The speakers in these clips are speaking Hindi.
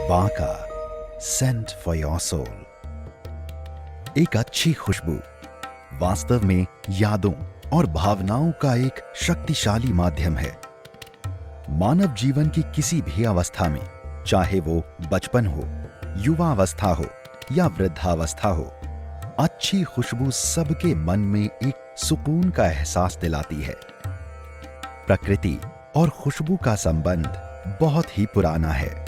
Banka, scent for your soul. एक अच्छी खुशबू वास्तव में यादों और भावनाओं का एक शक्तिशाली माध्यम है। मानव जीवन की किसी भी अवस्था में, चाहे वो बचपन हो, युवावस्था हो या वृद्धावस्था हो, अच्छी खुशबू सबके मन में एक सुकून का एहसास दिलाती है। प्रकृति और खुशबू का संबंध बहुत ही पुराना है।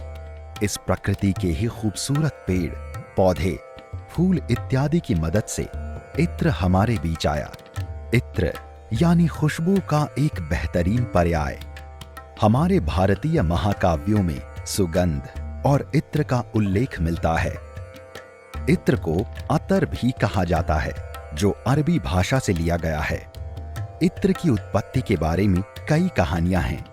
इस प्रकृति के ही खूबसूरत पेड़, पौधे, फूल इत्यादि की मदद से इत्र हमारे बीच आया। इत्र यानी खुशबू का एक बेहतरीन पर्याय। हमारे भारतीय महाकाव्यों में सुगंध और इत्र का उल्लेख मिलता है। इत्र को अतर भी कहा जाता है, जो अरबी भाषा से लिया गया है। इत्र की उत्पत्ति के बारे में कई कहानियां हैं।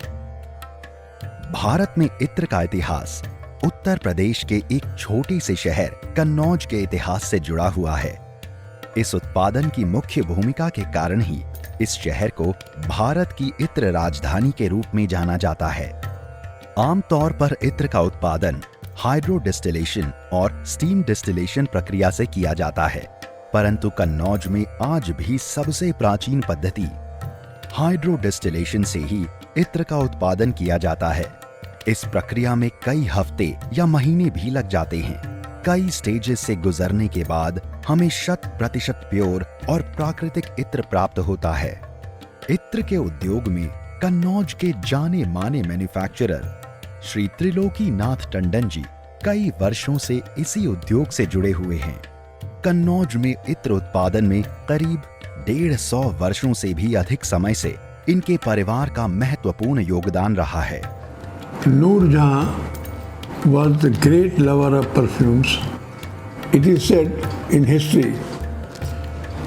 भारत में इत्र का इतिहास उत्तर प्रदेश के एक छोटे से शहर कन्नौज के इतिहास से जुड़ा हुआ है। इस उत्पादन की मुख्य भूमिका के कारण ही इस शहर को भारत की इत्र राजधानी के रूप में जाना जाता है। आमतौर पर इत्र का उत्पादन हाइड्रो डिस्टिलेशन और स्टीम डिस्टिलेशन प्रक्रिया से किया जाता है, परंतु कन्नौज में आज भी सबसे प्राचीन पद्धति हाइड्रो डिस्टिलेशन से ही इत्र का उत्पादन किया जाता है। इस प्रक्रिया में कई हफ्ते या महीने भी लग जाते हैं। कई स्टेजेस से गुजरने के बाद हमें 100% प्योर और प्राकृतिक इत्र प्राप्त होता है। इत्र के उद्योग में कन्नौज के जाने माने मैन्युफैक्चरर श्री त्रिलोकी नाथ टंडन जी कई वर्षों से इसी उद्योग से जुड़े हुए हैं। कन्नौज में इत्र उत्पादन में करीब 150 वर्षों से भी अधिक समय से इनके परिवार का महत्वपूर्ण योगदान रहा है। Noorjahan was the great lover of perfumes. It is said in history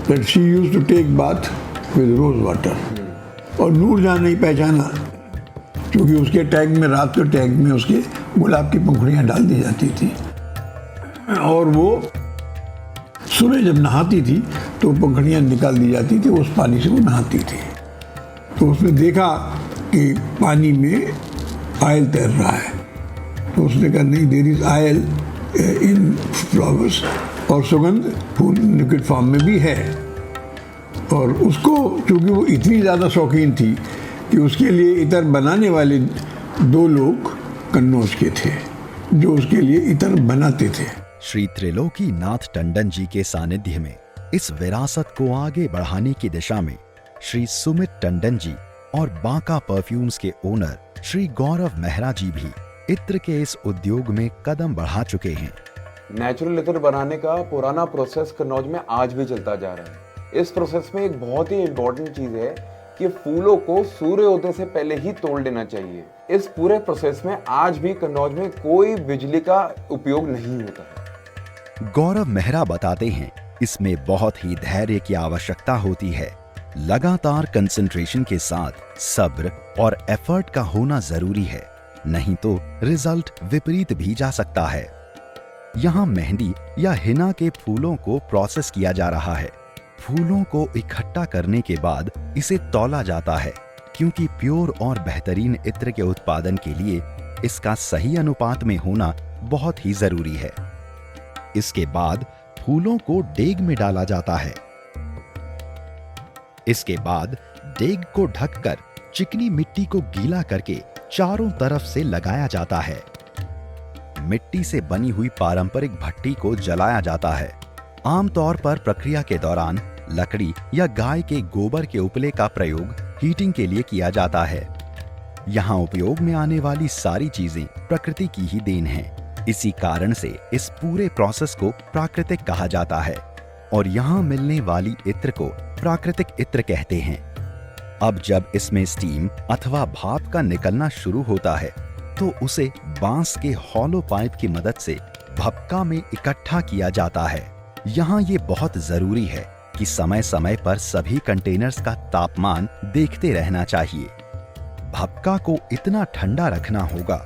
that she used to take bath with rose water. और नूरजहां नहीं पहचाना क्योंकि उसके टैग में, रात के टैग में उसके गुलाब की पंखुड़ियाँ डाल दी जाती थी, और वो सुबह जब नहाती थी तो पंखुड़ियाँ निकाल दी जाती थी, उस पानी से वो नहाती थी। तो उसने देखा कि पानी में आयल तैर रहा है, तो उसने कहा नहीं, there is oil in flowers, और सुगंध फूल लिक्विड फॉर्म में भी है। और उसको, चूँकि वो इतनी ज़्यादा शौकीन थी कि उसके लिए इतर बनाने वाले 2 लोग कन्नौज के थे जो उसके लिए इतर बनाते थे। श्री त्रिलोकी नाथ टंडन जी के सानिध्य में इस विरासत को आगे बढ़ाने की दिशा में श्री सुमित टंडन जी और बांका परफ्यूम्स के ओनर श्री गौरव मेहरा जी भी इत्र के इस उद्योग में कदम बढ़ा चुके हैं। नेचुरल इत्र बनाने का पुराना प्रोसेस कन्नौज में आज भी चलता जा रहा है। इस प्रोसेस में एक बहुत ही इम्पोर्टेंट चीज है कि फूलों को सूर्योदय से पहले ही तोड़ लेना चाहिए। इस पूरे प्रोसेस में आज भी कन्नौज में कोई बिजली का उपयोग नहीं होता है। गौरव मेहरा बताते हैं, इसमें बहुत ही धैर्य की आवश्यकता होती है। लगातार कंसंट्रेशन के साथ सब्र और एफर्ट का होना जरूरी है, नहीं तो रिजल्ट विपरीत भी जा सकता है। यहाँ मेहंदी या हिना के फूलों को प्रोसेस किया जा रहा है। फूलों को इकट्ठा करने के बाद इसे तौला जाता है, क्योंकि प्योर और बेहतरीन इत्र के उत्पादन के लिए इसका सही अनुपात में होना बहुत ही जरूरी है। इसके बाद फूलों को डेग में डाला जाता है। इसके बाद डेग को ढककर चिकनी मिट्टी को गीला करके चारों तरफ से लगाया जाता है। मिट्टी से बनी हुई पारंपरिक भट्टी को जलाया जाता है। आमतौर पर प्रक्रिया के दौरान लकड़ी या गाय के गोबर के उपले का प्रयोग हीटिंग के लिए किया जाता है। यहाँ उपयोग में आने वाली सारी चीजें प्रकृति की ही देन हैं। इसी कारण से इस पूरे प्रोसेस को प्राकृतिक कहा जाता है और यहाँ मिलने वाली इत्र को प्राकृतिक इत्र कहते हैं। अब जब इसमें स्टीम अथवा भाप का निकलना शुरू होता है तो उसे बांस के हॉलो पाइप की मदद से भपका में इकट्ठा किया जाता है। यहाँ ये बहुत जरूरी है कि समय समय पर सभी कंटेनर्स का तापमान देखते रहना चाहिए। भपका को इतना ठंडा रखना होगा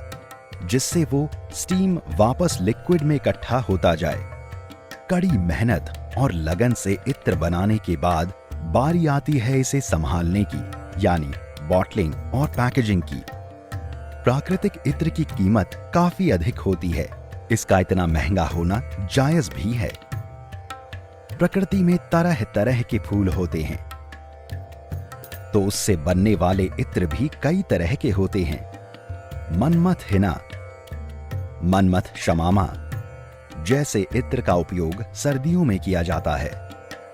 जिससे वो स्टीम वापस लिक्विड में इकट्ठा होता जाए। कड़ी मेहनत और लगन से इत्र बनाने के बाद बारी आती है इसे संभालने की, यानी बॉटलिंग और पैकेजिंग की। प्राकृतिक इत्र की कीमत काफी अधिक होती है, इसका इतना महंगा होना जायज भी है। प्रकृति में तरह तरह के फूल होते हैं, तो उससे बनने वाले इत्र भी कई तरह के होते हैं। मनमथ हिना, मनमथ शमामा जैसे इत्र का उपयोग सर्दियों में किया जाता है,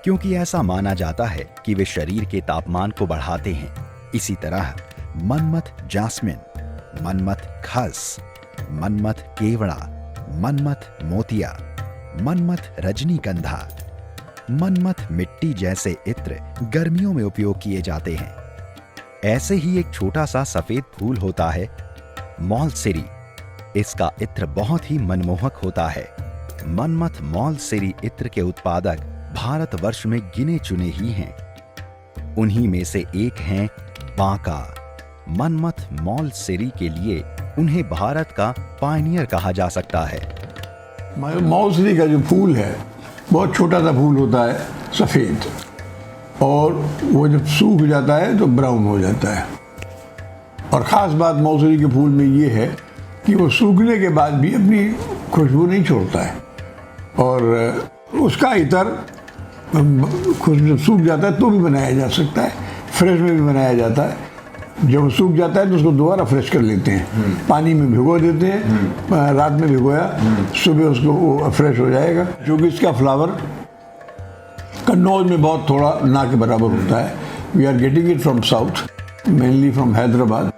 क्योंकि ऐसा माना जाता है कि वे शरीर के तापमान को बढ़ाते हैं। इसी तरह मनमथ जास्मिन, मनमथ खस, मनमथ केवड़ा, मनमथ मोतिया, मनमथ रजनीगंधा, मनमथ मिट्टी जैसे इत्र गर्मियों में उपयोग किए जाते हैं। ऐसे ही एक छोटा सा सफेद फूल होता है मॉलसिरी। इसका इत्र बहुत ही मनमोहक होता है। मनमथ मॉलसिरी इत्र के उत्पादक भारतवर्ष में गिने चुने ही हैं। उन्हीं में से एक हैं बांका। मनमथ मॉलसिरी के लिए उन्हें भारत का पायनियर कहा जा सकता है। मॉलसिरी का जो फूल है बहुत छोटा सा फूल होता है, सफ़ेद, और वो जब सूख जाता है तो ब्राउन हो जाता है। और ख़ास बात मौसरी के फूल में ये है कि वो सूखने के बाद भी अपनी खुशबू नहीं छोड़ता है, और उसका इतर जब सूख जाता है तो भी बनाया जा सकता है, फ्रेश में भी बनाया जाता है। जब सूख जाता है तो उसको दोबारा फ्रेश कर लेते हैं, पानी में भिगो देते हैं, रात में भिगोया, सुबह उसको वो फ्रेश हो जाएगा। क्योंकि इसका फ्लावर कन्नौज में बहुत थोड़ा ना के बराबर होता है। We are getting it from south, mainly from Hyderabad,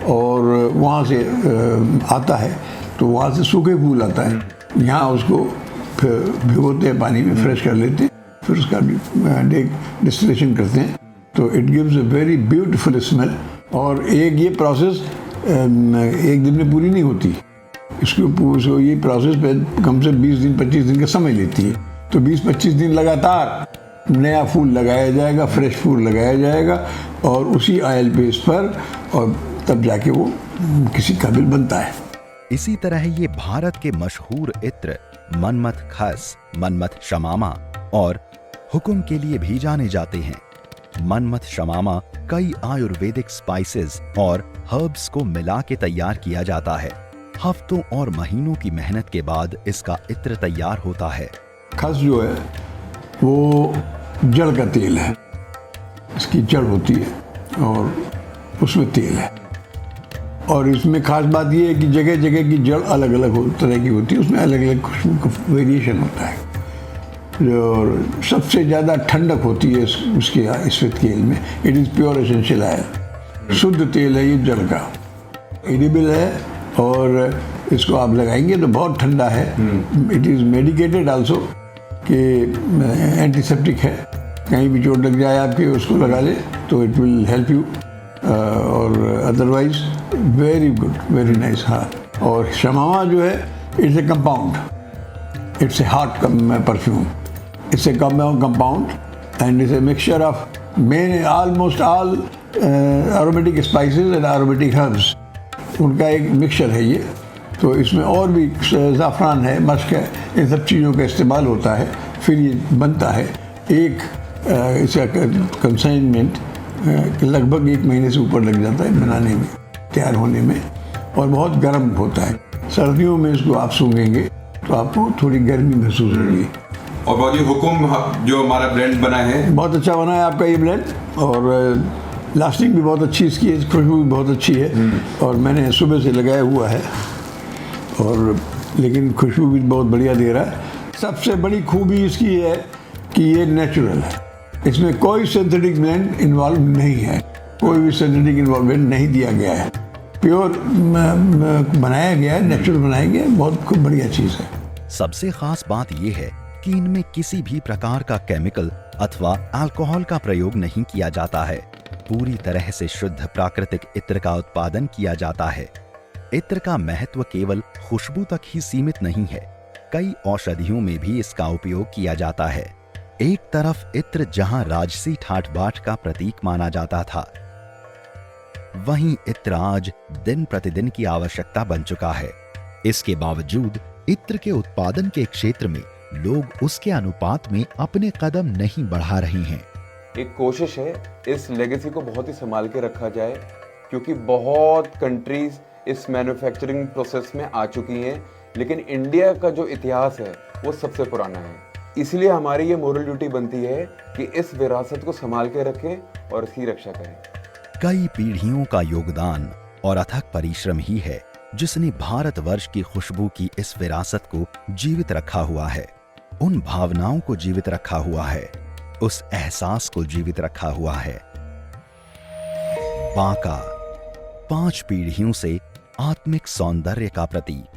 और वहाँ से आता है, तो वहाँ से सूखे फूल आता है। यहाँ उसको भिगोते हैं, पानी में फ्रेश कर लेते हैं, फिर उसका डिस्टिलेशन करते हैं, तो it gives a very beautiful smell. और एक ये प्रोसेस एक दिन में पूरी नहीं होती, इसको ये प्रोसेस पे कम से 20 दिन 25 दिन का समय लेती है। तो 20-25 दिन लगातार नया फूल लगाया जाएगा, फ्रेश फूल लगाया जाएगा, और उसी ऑयल बेस पर, और तब जाके वो किसी काबिल बनता है। इसी तरह ये भारत के मशहूर इत्र मनमथ खस, मनमथ शमामा और हुकुम के लिए भी जाने जाते हैं। मनमथ शमामा कई आयुर्वेदिक स्पाइसेस और हर्ब्स को मिला के तैयार किया जाता है। हफ्तों और महीनों की मेहनत के बाद इसका इत्र तैयार होता है। खस जो है वो जड़ का तेल है, इसकी जड़ होती है और उसमें तेल है। और इसमें खास बात ये है कि जगह जगह की जड़ अलग अलग तरह की होती है, उसमें अलग अलग खुशबू का वेरिएशन होता है। और सबसे ज़्यादा ठंडक होती है इसके इस तेल में। It is pure essential oil, शुद्ध तेल है ये जड़ का, एडिबल है, और इसको आप लगाएंगे तो बहुत ठंडा है। इट इज़ मेडिकेटेड आल्सो, कि एंटीसेप्टिक है, कहीं भी चोट लग जाए आपके उसको लगा ले तो इट विल हेल्प यू, और otherwise very good, very nice. हाँ, और शमामा जो है it's a compound, it's a hot perfume. It's a compound, and it's a mixture of almost all aromatic spices and aromatic herbs. उनका एक मिक्सचर है ये। तो इसमें और भी ज़ाफ़रान है, मस्क है, इन सब चीज़ों का इस्तेमाल होता है, फिर ये बनता है। एक इसका कंसाइनमेंट लगभग 1 महीने से ऊपर लग जाता है बनाने में, तैयार होने में, और बहुत गर्म होता है। सर्दियों में इसको आप सूंघेंगे तो आपको थोड़ी गर्मी महसूस होगी। और बहुत ही हुकुम जो हमारा ब्लेंड बना है, बहुत अच्छा बना है आपका ये ब्लेंड, और लास्टिंग भी बहुत अच्छी इसकी है, खुशबू भी बहुत अच्छी है, और मैंने सुबह से लगाया हुआ है, और लेकिन खुशबू भी बहुत बढ़िया दे रहा है। सबसे बड़ी खूबी इसकी है कि ये नेचुरल है, इसमें कोई सिंथेटिक ब्लेंड इन्वॉल्व नहीं है, कोई भी सिंथेटिक इन्वॉल्वमेंट नहीं दिया गया है, प्योर बनाया गया है, नेचुरल बनाया गया है, बहुत खूब बढ़िया चीज़ है। सबसे खास बात यह है कि इनमें किसी भी प्रकार का केमिकल अथवा अल्कोहल का प्रयोग नहीं किया जाता है। पूरी तरह से शुद्ध प्राकृतिक इत्र का उत्पादन किया जाता है। इत्र का महत्व केवल खुशबू तक ही सीमित नहीं है, कई औषधियों में भी इसका उपयोग किया जाता है। एक तरफ इत्र जहां राजसी ठाठ बाट का प्रतीक माना जाता था, वहीं इत्र आज दिन प्रतिदिन की आवश्यकता बन चुका है। इसके बावजूद इत्र के उत्पादन के क्षेत्र में लोग उसके अनुपात में अपने कदम नहीं बढ़ा रहे हैं। एक कोशिश है इस लेगेसी को बहुत ही संभाल के रखा जाए, क्योंकि बहुत कंट्रीज इस मैन्युफैक्चरिंग प्रोसेस में आ चुकी हैं। लेकिन इंडिया का जो इतिहास है वो सबसे पुराना है। इसलिए हमारी ये मोरल ड्यूटी बनती है कि इस विरासत को संभाल के रखें और इसकी रक्षा करें। कई पीढ़ियों का योगदान और अथक परिश्रम ही है जिसने भारतवर्ष की खुशबू की इस विरासत को जीवित रखा हुआ है, उन भावनाओं को जीवित रखा हुआ है, उस एहसास को जीवित रखा हुआ है। बांका 5 पीढ़ियों से आत्मिक सौंदर्य का प्रतीक।